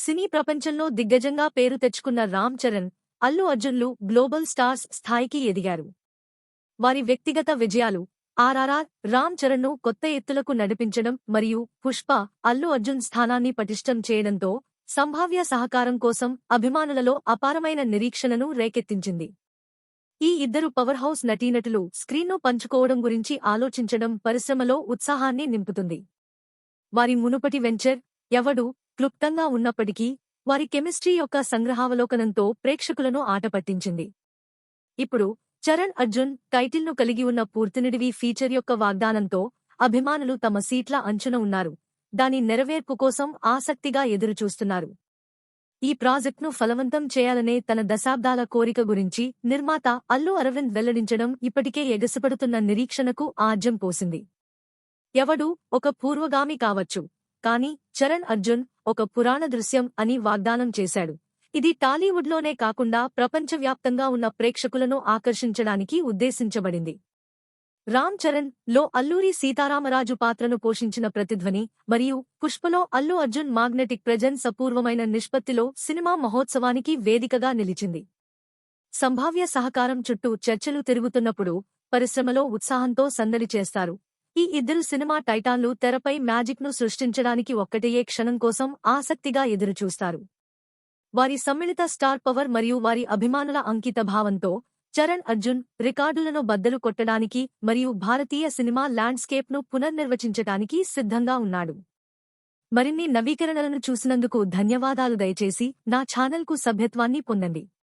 సినీ ప్రపంచంలో దిగ్గజంగా పేరు తెచ్చుకున్న రామ్ చరణ్, అల్లు అర్జున్లు గ్లోబల్ స్టార్స్ స్థాయికి ఎదిగారు. వారి వ్యక్తిగత విజయాలు ఆర్ఆర్ఆర్, రామ్ చరణ్ను కొత్త ఎత్తులకు నడిపించడం మరియు పుష్ప, అల్లు అర్జున్ స్థానాన్ని పటిష్టం చేయడంతో సంభావ్య సహకారం కోసం అభిమానులలో అపారమైన నిరీక్షణను రేకెత్తించింది. ఈ ఇద్దరు పవర్ హౌస్ నటీనటులు స్క్రీన్ను పంచుకోవడం గురించి ఆలోచించడం పరిశ్రమలో ఉత్సాహాన్ని నింపుతుంది. వారి మునుపటి వెంచర్ ఎవడు క్లుప్తంగా ఉన్నప్పటికీ వారి కెమిస్ట్రీ యొక్క సంగ్రహావలోకనంతో ప్రేక్షకులను ఆటపట్టించింది. ఇప్పుడు చరణ్ అర్జున్ టైటిల్ను కలిగి ఉన్న పూర్తినిడివి ఫీచర్ యొక్క వాగ్దానంతో అభిమానులు తమ సీట్ల అంచున ఉన్నారు. దాని నెరవేర్పు కోసం ఆసక్తిగా ఎదురుచూస్తున్నారు. ఈ ప్రాజెక్ట్ను ఫలవంతం చేయాలనే తన దశాబ్దాల కోరిక గురించి నిర్మాత అల్లు అరవింద్ వెల్లడించడం ఇప్పటికే ఎగసిపడుతున్న నిరీక్షణకు ఆజ్యం పోసింది. ఎవడు ఒక పూర్వగామి కావచ్చు, కానీ చరణ్ అర్జున్ ఒక పురాణ దృశ్యం అని వాగ్దానం చేశాడు. ఇది టాలీవుడ్లోనే కాకుండా ప్రపంచవ్యాప్తంగా ఉన్న ప్రేక్షకులను ఆకర్షించడానికి ఉద్దేశించబడింది. రామ్ చరణ్ లో అల్లూరి సీతారామరాజు పాత్రను పోషించిన ప్రతిధ్వని మరియు పుష్పలో అల్లు అర్జున్ మాగ్నెటిక్ ప్రెజెన్స్ అపూర్వమైన నిష్పత్తిలో సినిమా మహోత్సవానికి వేదికగా నిలిచింది. సంభావ్య సహకారం చుట్టూ చర్చలు తిరుగుతున్నప్పుడు పరిశ్రమలో ఉత్సాహంతో సందడి చేస్తారు. ఈ ఇద్దరు సినిమా టైటాన్లు తెరపై మ్యాజిక్ను సృష్టించడానికి ఒక్కటేయే క్షణం కోసం ఆసక్తిగా ఎదురుచూస్తారు. వారి సమ్మిళిత స్టార్ పవర్ మరియు వారి అభిమానుల అంకిత భావంతో చరణ్ అర్జున్ రికార్డులను బద్దలు కొట్టడానికి మరియు భారతీయ సినిమా ల్యాండ్స్కేప్ను పునర్నిర్వచించటానికి సిద్ధంగా ఉన్నాడు. మరిన్ని నవీకరణలను చూసినందుకు ధన్యవాదాలు. దయచేసి నా ఛానల్కు సభ్యత్వాన్ని పొందండి.